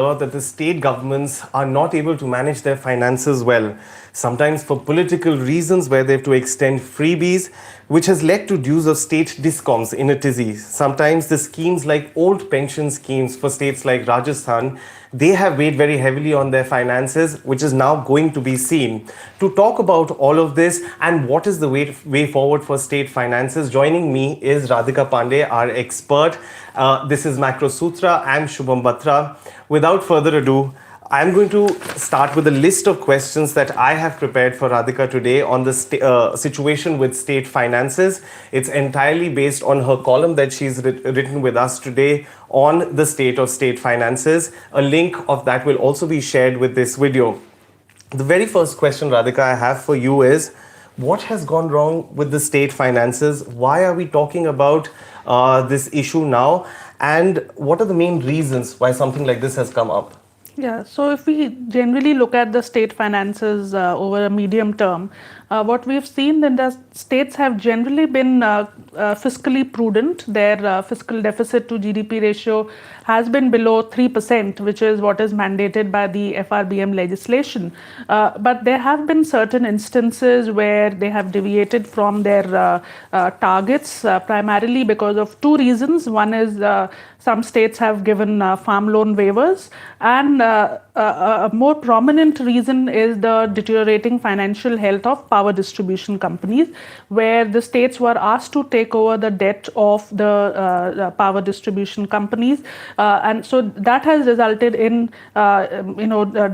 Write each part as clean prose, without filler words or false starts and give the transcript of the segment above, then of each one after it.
that the state governments are not able to manage their finances well, sometimes for political reasons where they have to extend freebies, which has led to dues of state discoms in a tizzy. Sometimes the schemes like old pension schemes for states like Rajasthan, they have weighed very heavily on their finances, which is now going to be seen. To talk about all of this and what is the way forward for state finances, joining me is Radhika Pandey, our expert. This is Macro Sutra. I'm Shubham Batra. Without further ado, I'm going to start with a list of questions that I have prepared for Radhika today on the situation with state finances. It's entirely based on her column that she's written with us today on the state of state finances. A link of that will also be shared with this video. The very first question, Radhika, I have for you is, what has gone wrong with the state finances? Why are we talking about this issue now? And what are the main reasons why something like this has come up? Yeah, so if we generally look at the state finances over a medium term, what we've seen then the states have generally been fiscally prudent. Their fiscal deficit to GDP ratio has been below 3%, which is what is mandated by the FRBM legislation. But there have been certain instances where they have deviated from their targets, primarily because of two reasons. One is some states have given farm loan waivers, and a more prominent reason is the deteriorating financial health of power distribution companies, where the states were asked to take over the debt of the power distribution companies, and so that has resulted in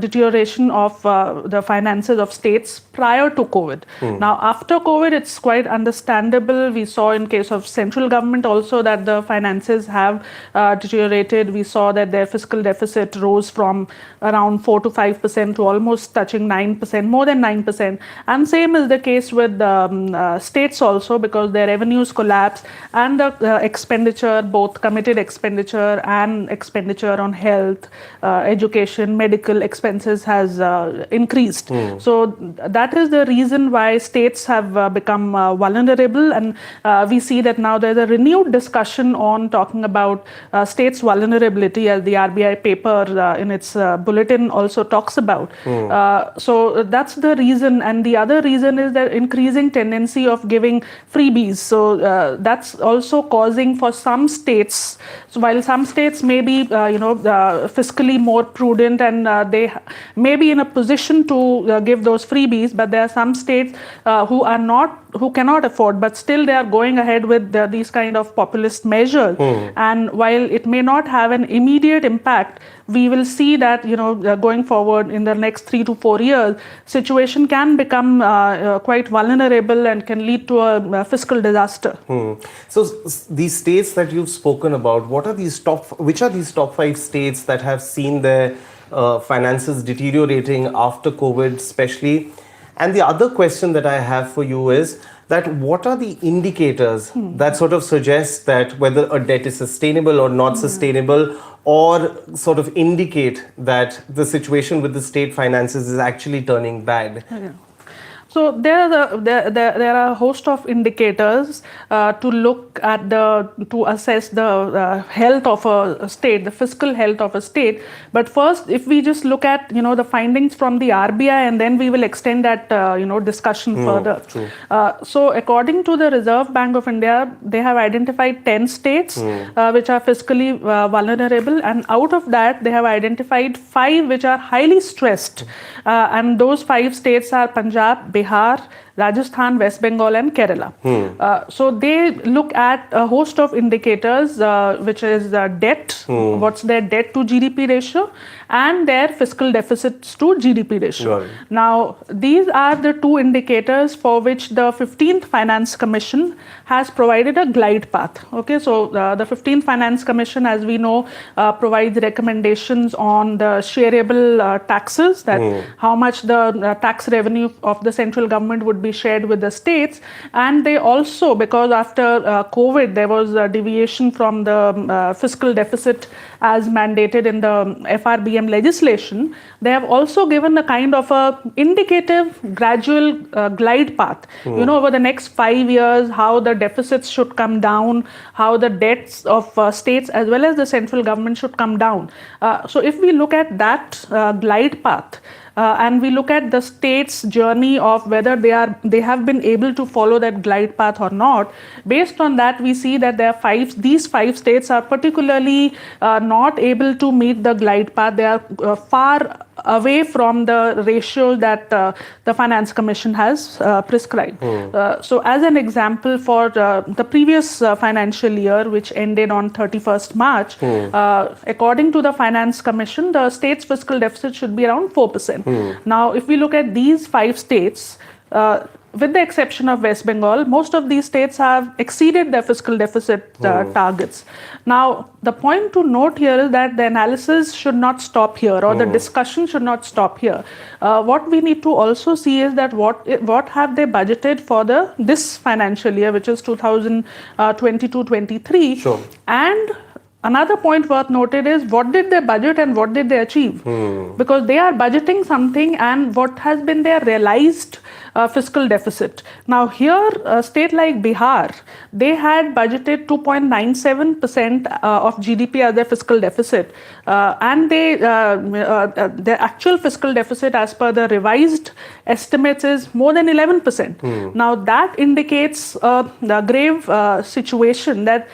deterioration of the finances of states prior to COVID. Now after COVID, it's quite understandable. We saw in case of central government also that the finances have deteriorated. We saw that their fiscal deficit rose from around 4 to 5% to almost touching 9%, more than 9%. And same is the case with states also, because their revenues collapsed and the expenditure, both committed expenditure and expenditure on health, education, medical expenses has increased. So that is the reason why states have become vulnerable, and we see that now there's a renewed discussion on talking about states' vulnerability, as the RBI paper in its bulletin also talks about. So that's the reason. And the other reason is the increasing tendency of giving freebies. So that's also causing for some states, so while some states may be fiscally more prudent and they may be in a position to give those freebies, but there are some states who cannot afford, but still they are going ahead with these kind of populist measures. And while it may not have an immediate impact, we will see that going forward in the next 3 to 4 years, situation can become quite vulnerable and can lead to a fiscal disaster. So these states that you've spoken about, which are these top 5 states that have seen their finances deteriorating after COVID especially? And the other question that I have for you is that what are the indicators that sort of suggest that whether a debt is sustainable or not sustainable, or sort of indicate that the situation with the state finances is actually turning bad? So there are a host of indicators to look at to assess the health of a state, the fiscal health of a state. But first, if we just look at the findings from the RBI, and then we will extend that discussion further. So according to the Reserve Bank of India, they have identified 10 states which are fiscally vulnerable, and out of that they have identified 5 which are highly stressed, and those 5 states are Punjab, Bihar, Rajasthan, West Bengal and Kerala. So they look at a host of indicators, which is debt, what's their debt to GDP ratio, and their fiscal deficits to GDP ratio. Right. Now, these are the 2 indicators for which the 15th Finance Commission has provided a glide path. Okay, so the 15th Finance Commission, as we know, provides recommendations on the shareable taxes, that how much the tax revenue of the central government would be shared with the states. And they also, because after COVID, there was a deviation from the fiscal deficit as mandated in the FRBM legislation, they have also given a kind of a indicative gradual glide path, over the next 5 years, how the deficits should come down, how the debts of states as well as the central government should come down. So if we look at that glide path, and we look at the states' journey of whether they have been able to follow that glide path or not. Based on that, we see that these five states are particularly not able to meet the glide path. They are far away from the ratios that the Finance Commission has prescribed. So as an example, for the previous financial year, which ended on 31st March, according to the Finance Commission, the state's fiscal deficit should be around 4%. Now, if we look at these 5 states, with the exception of West Bengal, most of these states have exceeded their fiscal deficit targets. Now, the point to note here is that the analysis should not stop here, or the discussion should not stop here. What we need to also see is that what have they budgeted for this financial year, which is 2022-23. Sure. And another point worth noted is what did they budget and what did they achieve? Because they are budgeting something, and what has been their realized fiscal deficit. Now here, a state like Bihar, they had budgeted 2.97% of GDP as their fiscal deficit, and their actual fiscal deficit as per the revised estimates is more than 11%. Now that indicates a grave situation that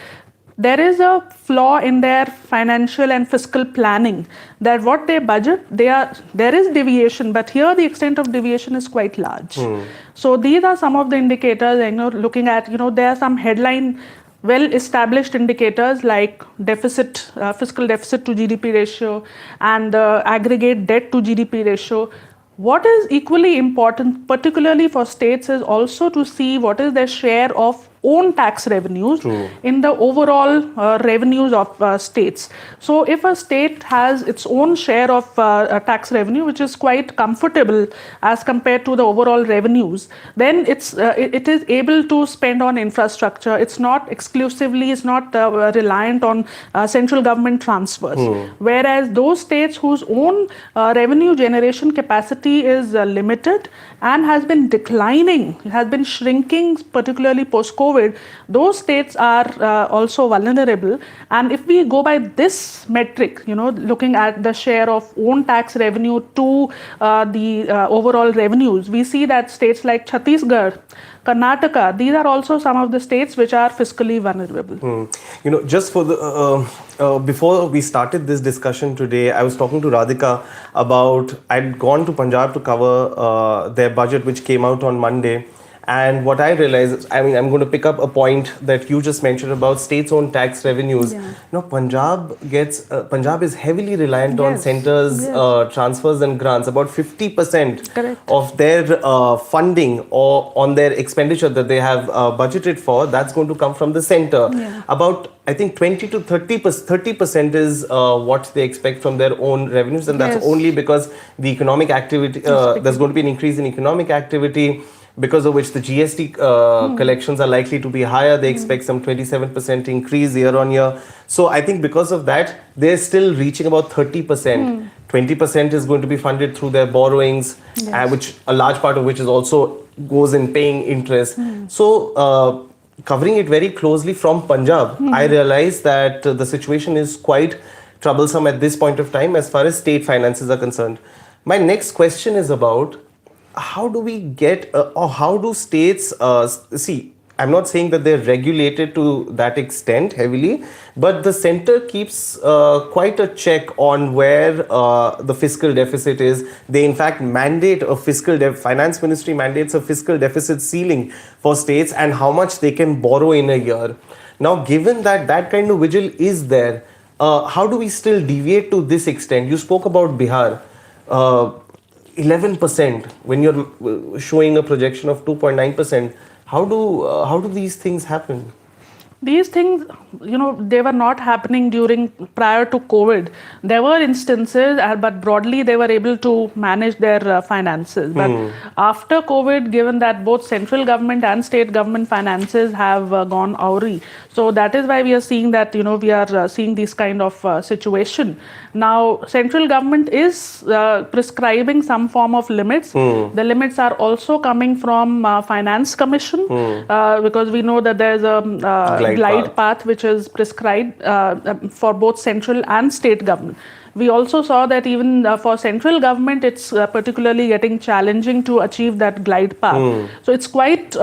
there is a flaw in their financial and fiscal planning, that what they budget, there is deviation, but here the extent of deviation is quite large. So these are some of the indicators, looking at, there are some headline well-established indicators like fiscal deficit to GDP ratio and the aggregate debt to GDP ratio. What is equally important, particularly for states, is also to see what is their share of own tax revenues in the overall revenues of states. So if a state has its own share of tax revenue, which is quite comfortable as compared to the overall revenues, then it is able to spend on infrastructure. It's not reliant on central government transfers. Whereas those states whose own revenue generation capacity is limited and has been declining, has been shrinking, particularly post-COVID, those states are also vulnerable. And if we go by this metric, looking at the share of own tax revenue to the overall revenues, we see that states like Chhattisgarh, Karnataka, these are also some of the states which are fiscally vulnerable. Just for the before we started this discussion today, I was talking to Radhika about, I'd gone to Punjab to cover their budget, which came out on Monday. And what I realized is, I'm going to pick up a point that you just mentioned about states' own tax revenues. Punjab is heavily reliant on centers' transfers and grants. About 50% of their funding or on their expenditure that they have budgeted for, that's going to come from the center. About, I think, 20 to 30% is what they expect from their own revenues, and that's only because the economic activity, there's going to be an increase in economic activity, because of which the GST collections are likely to be higher. They expect some 27% increase year on year. So I think because of that, they're still reaching about 30%. 20% is going to be funded through their borrowings, which a large part of which is also goes in paying interest. So covering it very closely from Punjab, I realized that the situation is quite troublesome at this point of time as far as state finances are concerned. My next question is about, how do we get, or how do states, see, I'm not saying that they're regulated to that extent heavily, but the center keeps quite a check on where the fiscal deficit is. They in fact mandate a finance ministry mandates a fiscal deficit ceiling for states and how much they can borrow in a year. Now, given that that kind of vigil is there, how do we still deviate to this extent? You spoke about Bihar. 11% when you're showing a projection of 2.9%. How do these things happen? These things, they were not happening prior to COVID. There were instances, but broadly they were able to manage their finances. But after COVID, given that both central government and state government finances have gone awry, so that is why we are seeing that, we are seeing this kind of situation. Now, central government is prescribing some form of limits. The limits are also coming from Finance Commission, because we know that there's a glide path which is prescribed for both central and state government. We also saw that even for central government, it's particularly getting challenging to achieve that glide path. So it's quite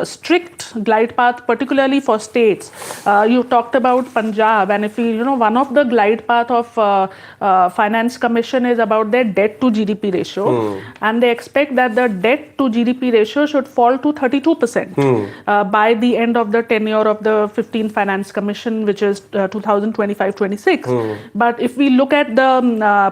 strict glide path, particularly for states. You talked about Punjab, and if we, one of the glide path of Finance Commission is about their debt to GDP ratio, and they expect that the debt to GDP ratio should fall to 32% by the end of the tenure of the 15th Finance Commission, which is 2025-26. But if we look at the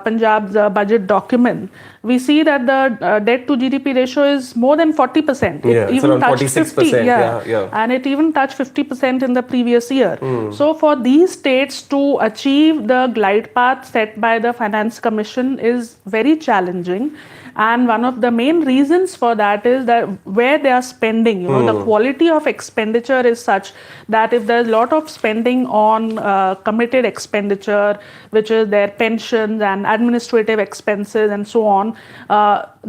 Punjab's budget document, we see that the debt to GDP ratio is more than 40%. It even touched 46%. And it even touched 50% in the previous year. So for these states to achieve the glide path set by the Finance Commission is very challenging. And one of the main reasons for that is that where they are spending, the quality of expenditure is such that if there's a lot of spending on committed expenditure, which is their pensions and administrative expenses and so on,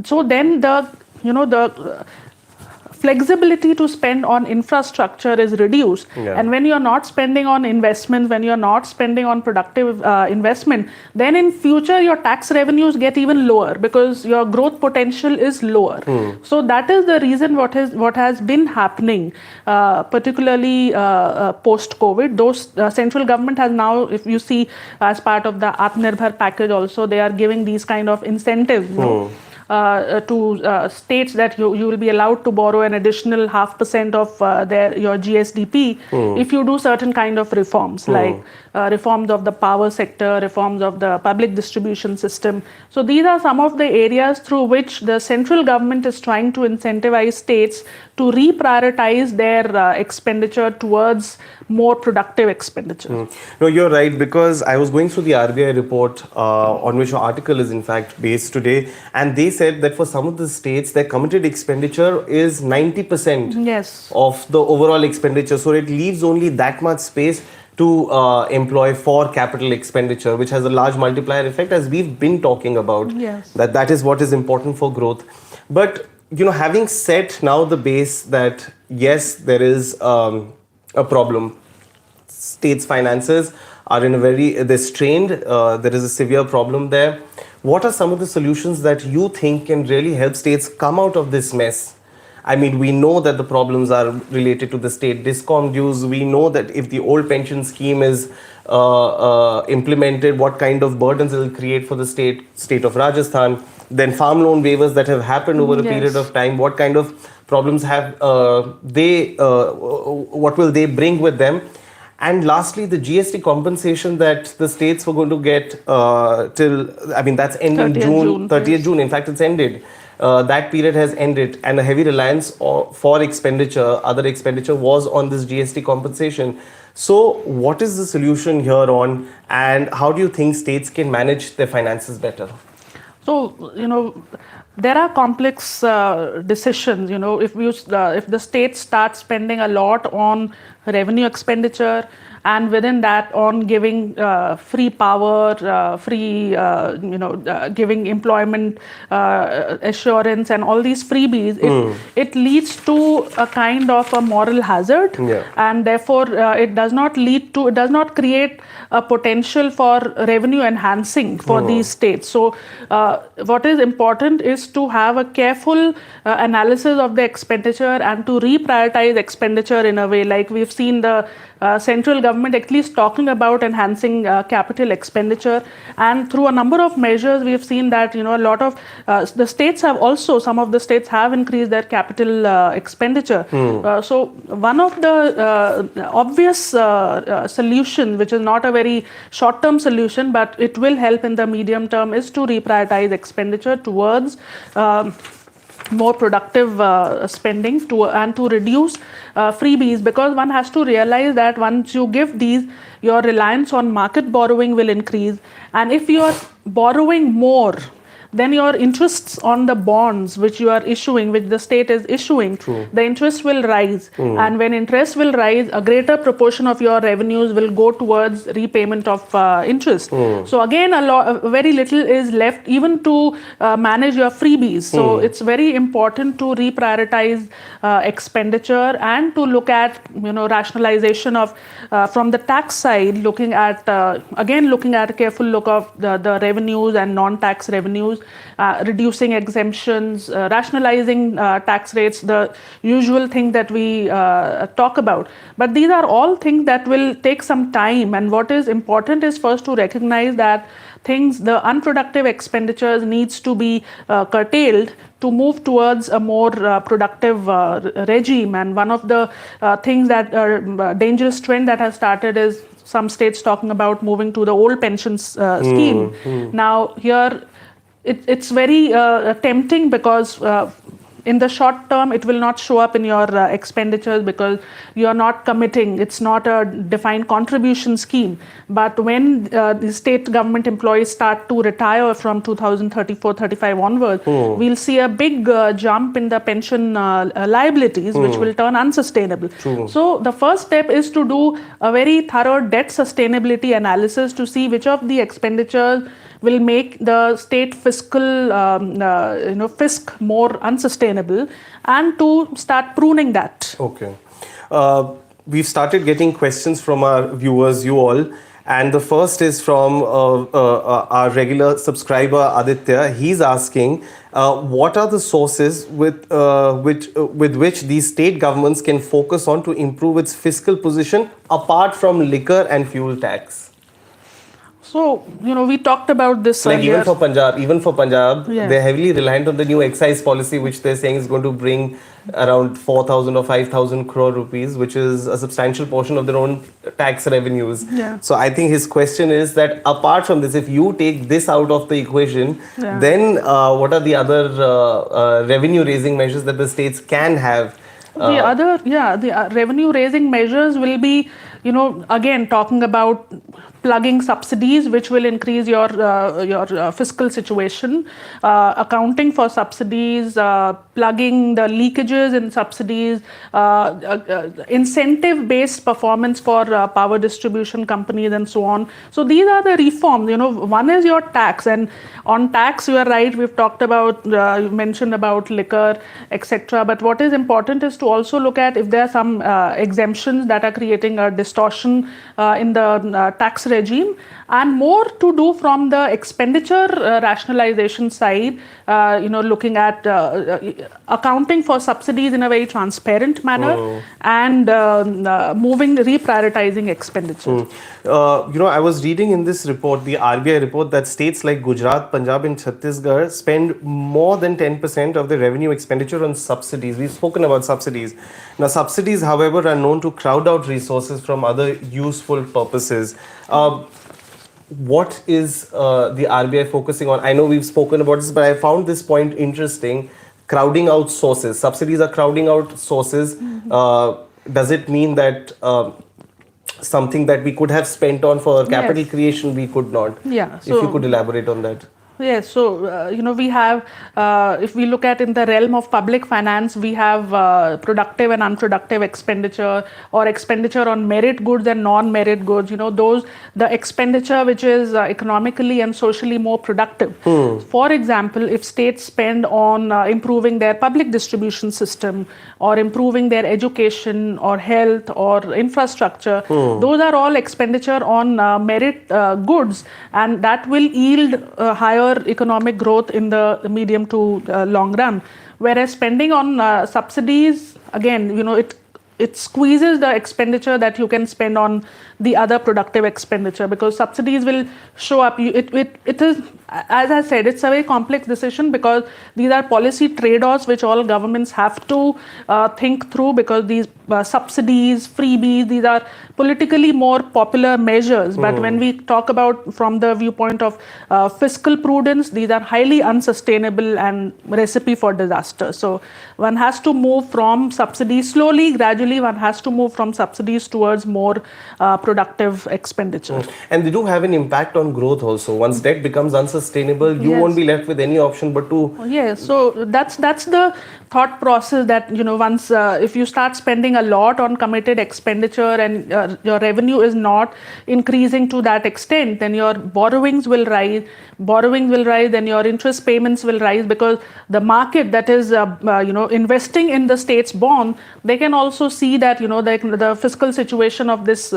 so then the flexibility to spend on infrastructure is reduced. And when you're not spending on investments, when you're not spending on productive investment, then in future your tax revenues get even lower because your growth potential is lower. So that is the reason what has been happening, particularly post-COVID. Those central government has now, if you see as part of the Atmanirbhar package also, they are giving these kind of incentives. To states that you will be allowed to borrow an additional 0.5% of your GSDP if you do certain kind of reforms, like reforms of the power sector, reforms of the public distribution system. So these are some of the areas through which the central government is trying to incentivize states to reprioritize their expenditure towards more productive expenditure. No, you're right, because I was going through the RBI report on which your article is in fact based today, and they said that for some of the states, their committed expenditure is 90% of the overall expenditure. So it leaves only that much space to employ for capital expenditure, which has a large multiplier effect, as we've been talking about. That is what is important for growth. But having set now the base that yes, there is a problem. States' finances are they're strained. There is a severe problem there. What are some of the solutions that you think can really help states come out of this mess? I mean, we know that the problems are related to the state discom dues. We know that if the old pension scheme is implemented, what kind of burdens it will create for the state of Rajasthan. Then farm loan waivers that have happened over a period of time, what kind of problems have what will they bring with them? And lastly, the GST compensation that the states were going to get that's ending June 30th June. In fact, it's ended. That period has ended, and a heavy reliance for other expenditure was on this GST compensation. So what is the solution here on, and how do you think states can manage their finances better? So, there are complex decisions. If the state starts spending a lot on revenue expenditure, and within that on giving free power, giving employment assurance and all these freebies, it leads to a kind of a moral hazard, and therefore it does not create a potential for revenue enhancing for these states. So what is important is to have a careful analysis of the expenditure and to reprioritize expenditure in a way, like we've seen the central government at least talking about enhancing capital expenditure, and through a number of measures we have seen that a lot of the states have also, some of the states have increased their capital expenditure. So one of the obvious solution, which is not a very short-term solution but it will help in the medium term, is to reprioritize expenditure towards more productive spending and to reduce freebies, because one has to realize that once you give these, your reliance on market borrowing will increase, and if you are borrowing more, then your interests on the bonds which you are issuing, which the state is issuing, the interest will rise. And when interest will rise, a greater proportion of your revenues will go towards repayment of interest. So again, very little is left even to manage your freebies. So it's very important to reprioritize expenditure and to look at, rationalization of from the tax side, looking at a careful look of the revenues and non-tax revenues, reducing exemptions, rationalizing tax rates, the usual thing that we talk about. But these are all things that will take some time, and what is important is first to recognize that the unproductive expenditures needs to be curtailed to move towards a more productive regime. And one of the things that dangerous trend that has started is some states talking about moving to the old pensions scheme. Now here it's very tempting, because in the short term it will not show up in your expenditures because you are not committing. It's not a defined contribution scheme. But when the state government employees start to retire from 2034-35 onwards, we'll see a big jump in the pension liabilities, which will turn unsustainable. So the first step is to do a very thorough debt sustainability analysis to see which of the expenditures will make the state fiscal fisc more unsustainable, and to start pruning that. Okay. We've started getting questions from our viewers, you all. And the first is from our regular subscriber, Aditya. He's asking, what are the sources with which these state governments can focus on to improve its fiscal position apart from liquor and fuel tax? So, we talked about this earlier. Even for Punjab, Yes. they're heavily reliant on the new excise policy, which they're saying is going to bring around 4,000 or 5,000 crore rupees, which is a substantial portion of their own tax revenues. Yeah. So I think his question is that apart from this, if you take this out of the equation, then what are the other revenue raising measures that the states can have? The revenue raising measures will be, again, talking about plugging subsidies, which will increase your fiscal situation, accounting for subsidies, plugging the leakages in subsidies, incentive-based performance for power distribution companies, and so on. So these are the reforms. One is your tax, and on tax, you are right. We've talked about, you mentioned about liquor, etc. But what is important is to also look at if there are some exemptions that are creating a distortion in the tax regime, and more to do from the expenditure rationalization side, looking at accounting for subsidies in a very transparent manner, and reprioritizing expenditure. I was reading in this report, the RBI report, that states like Gujarat, Punjab and Chhattisgarh spend more than 10% of their revenue expenditure on subsidies. We've spoken about subsidies. Now, subsidies, however, are known to crowd out resources from other useful purposes. What is the RBI focusing on? I know we've spoken about this, but I found this point interesting. Crowding out sources. Subsidies are crowding out sources. Does it mean that something that we could have spent on for capital creation, we could not? Yeah. If you could elaborate on that. Yes, so we have, if we look at in the realm of public finance, we have productive and unproductive expenditure, or expenditure on merit goods and non-merit goods. The expenditure which is economically and socially more productive. For example, if states spend on improving their public distribution system, or improving their education or health or infrastructure, those are all expenditure on merit goods, and that will yield higher economic growth in the medium to long run. Whereas spending on subsidies, again, it squeezes the expenditure that you can spend on the other productive expenditure, because subsidies will show up. It is, as I said, it's a very complex decision, because these are policy trade-offs which all governments have to think through, because these subsidies, freebies, these are politically more popular measures. But when we talk about from the viewpoint of fiscal prudence, these are highly unsustainable and recipe for disaster. So one has to move from subsidies slowly, gradually. One has to move from subsidies towards more productive expenditure. And they do have an impact on growth also. Once debt becomes unsustainable, you won't be left with any option but to. Yes, so that's the thought process, that once if you start spending a lot on committed expenditure and your revenue is not increasing to that extent, then your borrowings will rise. Then your interest payments will rise, because the market that is investing in the state's bond, they can also see that the fiscal situation of this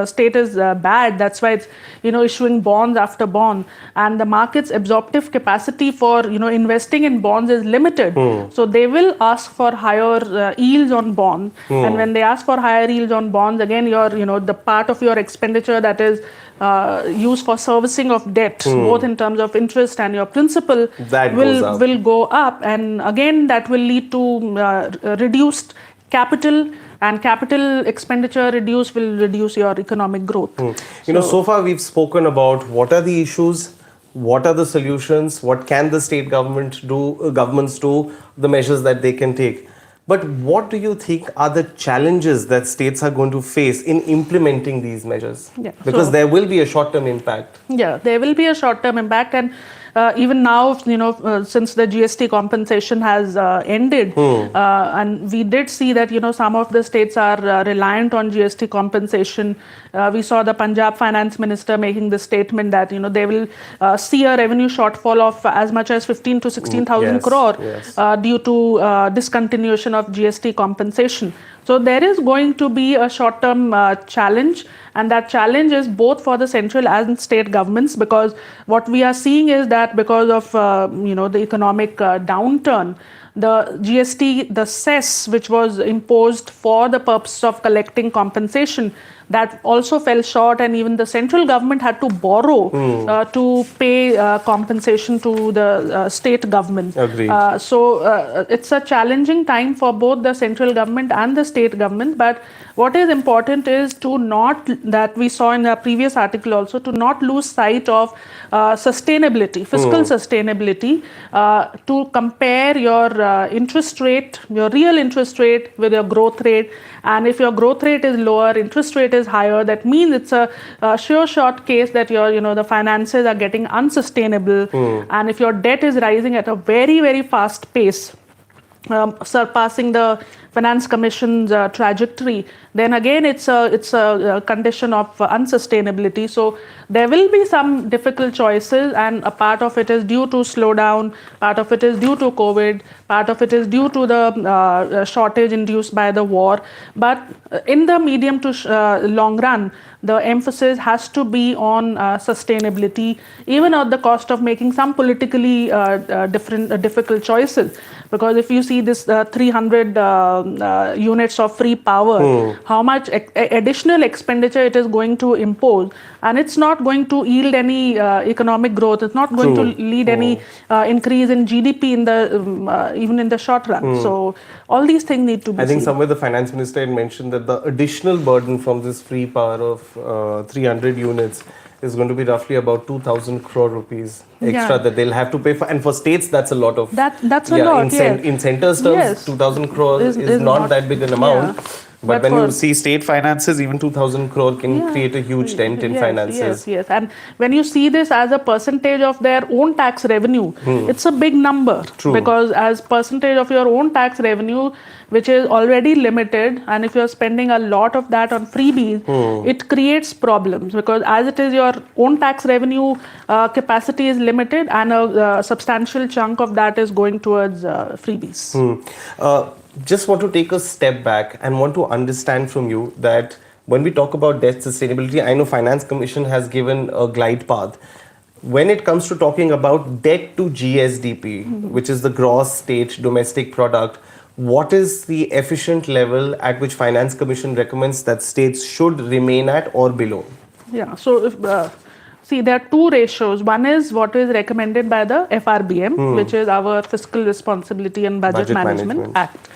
state is bad. That's why it's issuing bonds after bond, and the market's absorptive capacity for investing in bonds is limited. So they will ask for higher yields on bonds, and when they ask for higher yields on bonds, again the part of your expenditure that is used for servicing of debt, both in terms of interest and your principal, will go up, and again that will lead to reduced capital, and capital expenditure will reduce your economic growth. So far we've spoken about what are the issues, what are the solutions, what can the state governments do, the measures that they can take. But what do you think are the challenges that states are going to face in implementing these measures? Because there will be a short-term impact. Yeah, there will be a short-term impact, and even now, since the GST compensation has ended, and we did see that, some of the states are reliant on GST compensation. We saw the Punjab finance minister making the statement that, they will see a revenue shortfall of as much as 15 to 16,000 crore due to discontinuation of GST compensation. So there is going to be a short-term challenge, and that challenge is both for the central and state governments, because what we are seeing is that because of the economic downturn, the GST, the cess which was imposed for the purpose of collecting compensation, that also fell short, and even the central government had to borrow to pay compensation to the state government. So it's a challenging time for both the central government and the state government. But what is important is to not, that we saw in the previous article also, to not lose sight of sustainability, fiscal sustainability, to compare your interest rate, your real interest rate with your growth rate. And if your growth rate is lower, interest rate is higher, that means it's a sure shot case that your the finances are getting unsustainable. And if your debt is rising at a very, very fast pace, surpassing the Finance Commission's trajectory, then again it's a condition of unsustainability. So there will be some difficult choices, and a part of it is due to slowdown, part of it is due to COVID, part of it is due to the shortage induced by the war. But in the medium to long run, the emphasis has to be on sustainability, even at the cost of making some politically difficult choices. Because if you see this 300 units of free power, how much additional expenditure it is going to impose, and it's not going to yield any economic growth. It's not going to lead any increase in GDP in the even in the short run. So all these things need to be I think seen. somewhere the finance minister had mentioned that the additional burden from this free power of 300 units is going to be roughly about 2,000 crore rupees extra that they'll have to pay for. And for states, that's a lot of... That's a lot, in centers terms, 2,000 crore is not that big an amount. But when you see state finances, even 2,000 crore can create a huge dent in finances. Yes. And when you see this as a percentage of their own tax revenue, it's a big number. True. Because as percentage of your own tax revenue, which is already limited, and if you're spending a lot of that on freebies, it creates problems. Because as it is, your own tax revenue capacity is limited, and a substantial chunk of that is going towards freebies. Just want to take a step back and want to understand from you that when we talk about debt sustainability, I know Finance Commission has given a glide path. When it comes to talking about debt to GSDP, which is the gross state domestic product, what is the efficient level at which Finance Commission recommends that states should remain at or below? Yeah, so if, see, there are two ratios. One is what is recommended by the FRBM, which is our Fiscal Responsibility and Budget Management Act.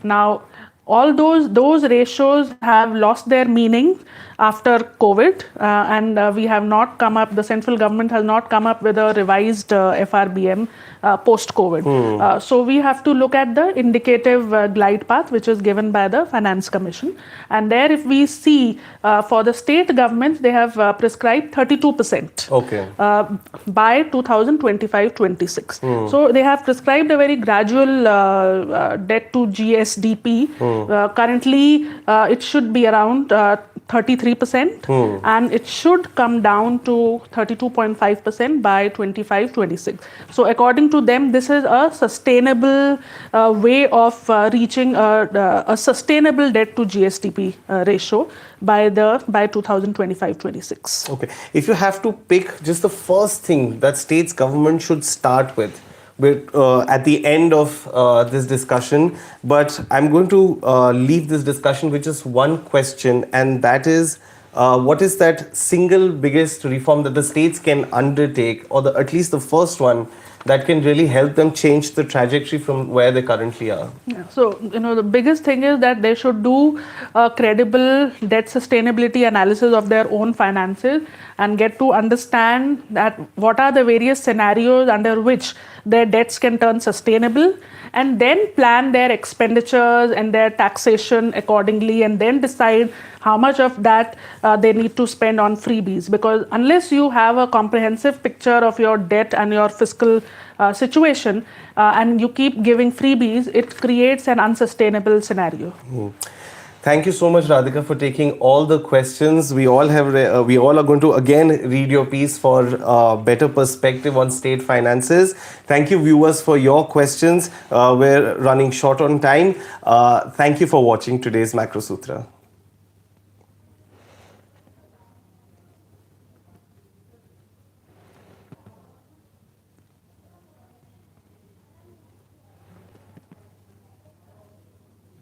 Now, all those ratios have lost their meaning after COVID, and we have not come up. The central government has not come up with a revised FRBM post-COVID. So we have to look at the indicative glide path, which is given by the Finance Commission. And there, if we see for the state governments, they have prescribed 32%. Okay. By 2025-26. So they have prescribed a very gradual debt to GSDP. Currently, it should be around 33%, and it should come down to 32.5% by 25-26. So according to them, this is a sustainable way of reaching a sustainable debt to GSDP ratio by 2025-26. Okay. If you have to pick just the first thing that states government should start with at the end of this discussion, but I'm going to leave this discussion with just one question, and that is, what is that single biggest reform that the states can undertake, or at least the first one, that can really help them change the trajectory from where they currently are? Yeah. So, the biggest thing is that they should do a credible debt sustainability analysis of their own finances and get to understand that what are the various scenarios under which their debts can turn sustainable, and then plan their expenditures and their taxation accordingly, and then decide how much of that they need to spend on freebies. Because unless you have a comprehensive picture of your debt and your fiscal situation, and you keep giving freebies, it creates an unsustainable scenario. Thank you so much, Radhika, for taking all the questions. We all are going to again read your piece for better perspective on state finances. Thank you, viewers, for your questions. We're running short on time. Thank you for watching today's Macro Sutra.